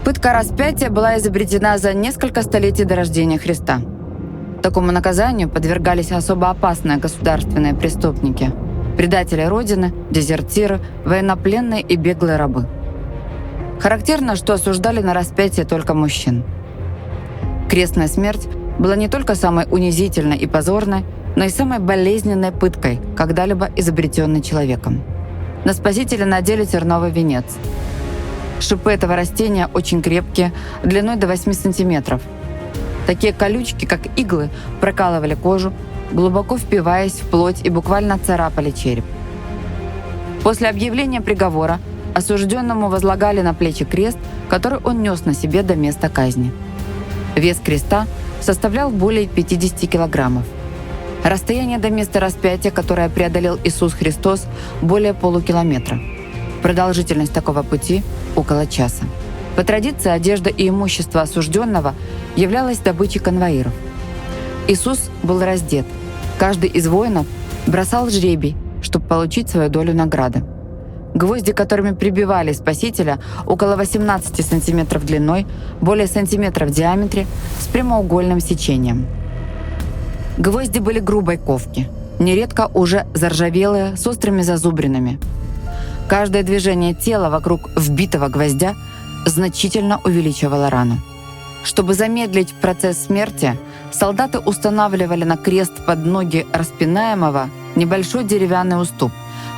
Пытка распятия была изобретена за несколько столетий до рождения Христа. Такому наказанию подвергались особо опасные государственные преступники, предатели Родины, дезертиры, военнопленные и беглые рабы. Характерно, что осуждали на распятие только мужчин. Крестная смерть была не только самой унизительной и позорной, но и самой болезненной пыткой, когда-либо изобретенной человеком. На Спасителя надели терновый венец. Шипы этого растения очень крепкие, длиной до 8 сантиметров. Такие колючки, как иглы, прокалывали кожу, глубоко впиваясь в плоть и буквально царапали череп. После объявления приговора осужденному возлагали на плечи крест, который он нес на себе до места казни. Вес креста составлял более 50 килограммов. Расстояние до места распятия, которое преодолел Иисус Христос, более полукилометра. Продолжительность такого пути – около часа. По традиции, одежда и имущество осужденного являлось добычей конвоиров. Иисус был раздет. Каждый из воинов бросал жребий, чтобы получить свою долю награды. Гвозди, которыми прибивали Спасителя, около 18 сантиметров длиной, более сантиметра в диаметре, с прямоугольным сечением. Гвозди были грубой ковки, нередко уже заржавелые, с острыми зазубринами. Каждое движение тела вокруг вбитого гвоздя значительно увеличивало рану. Чтобы замедлить процесс смерти, солдаты устанавливали на крест под ноги распинаемого небольшой деревянный уступ.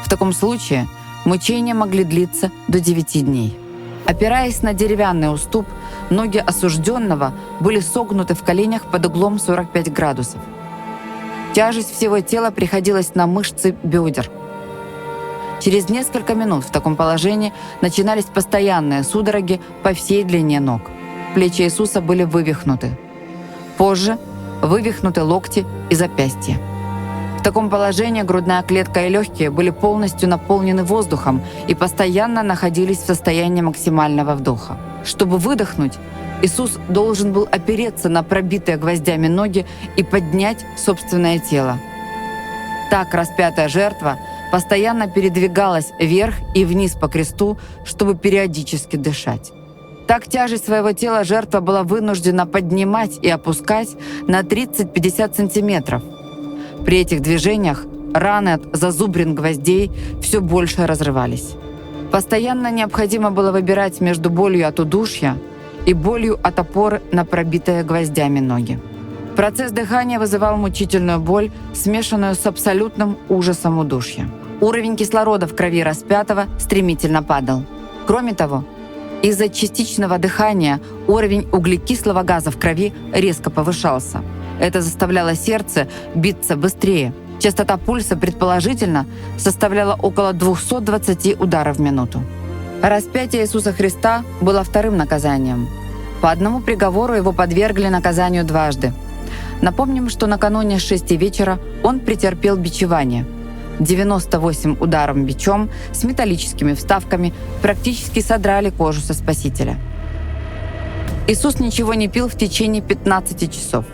В таком случае мучения могли длиться до 9 дней. Опираясь на деревянный уступ, ноги осужденного были согнуты в коленях под углом 45 градусов. Тяжесть всего тела приходилась на мышцы бедер. Через несколько минут в таком положении начинались постоянные судороги по всей длине ног. Плечи Иисуса были вывихнуты. Позже вывихнуты локти и запястья. В таком положении грудная клетка и легкие были полностью наполнены воздухом и постоянно находились в состоянии максимального вдоха. Чтобы выдохнуть, Иисус должен был опереться на пробитые гвоздями ноги и поднять собственное тело. Так распятая жертва постоянно передвигалась вверх и вниз по кресту, чтобы периодически дышать. Так тяжесть своего тела жертва была вынуждена поднимать и опускать на 30-50 сантиметров. При этих движениях раны от зазубрин гвоздей все больше разрывались. Постоянно необходимо было выбирать между болью от удушья и болью от опоры на пробитые гвоздями ноги. Процесс дыхания вызывал мучительную боль, смешанную с абсолютным ужасом удушья. Уровень кислорода в крови распятого стремительно падал. Кроме того, из-за частичного дыхания уровень углекислого газа в крови резко повышался. Это заставляло сердце биться быстрее. Частота пульса, предположительно, составляла около 220 ударов в минуту. Распятие Иисуса Христа было вторым наказанием. По одному приговору его подвергли наказанию дважды. Напомним, что накануне 6 вечера он претерпел бичевание. 98 ударов бичом с металлическими вставками практически содрали кожу со Спасителя. Иисус ничего не пил в течение 15 часов.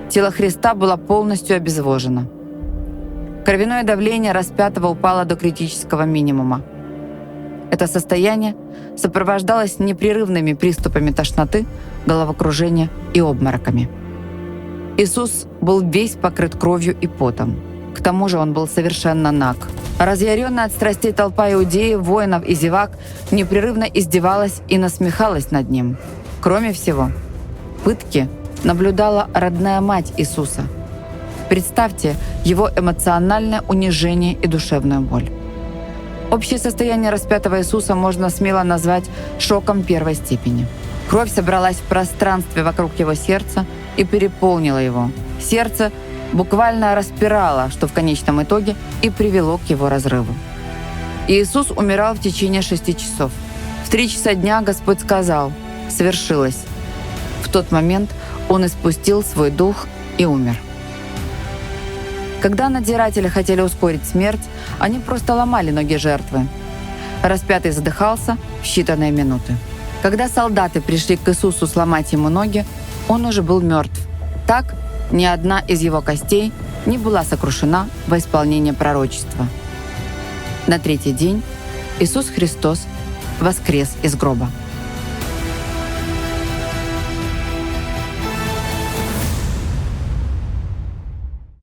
Тело Христа было полностью обезвожено. Кровяное давление распятого упало до критического минимума. Это состояние сопровождалось непрерывными приступами тошноты, головокружения и обмороками. Иисус был весь покрыт кровью и потом. К тому же он был совершенно наг. Разъяренная от страстей толпа иудеев, воинов и зевак непрерывно издевалась и насмехалась над ним. Кроме всего, пытки наблюдала родная мать Иисуса. Представьте его эмоциональное унижение и душевную боль. Общее состояние распятого Иисуса можно смело назвать шоком первой степени. Кровь собралась в пространстве вокруг его сердца и переполнила его. Сердце буквально распирало, что в конечном итоге и привело к его разрыву. Иисус умирал в течение 6 часов. В 3 часа дня Господь сказал: «Свершилось». В тот момент Он испустил свой дух и умер. Когда надзиратели хотели ускорить смерть, они просто ломали ноги жертвы. Распятый задыхался в считанные минуты. Когда солдаты пришли к Иисусу сломать ему ноги, он уже был мертв. Так ни одна из его костей не была сокрушена во исполнение пророчества. На 3-й день Иисус Христос воскрес из гроба.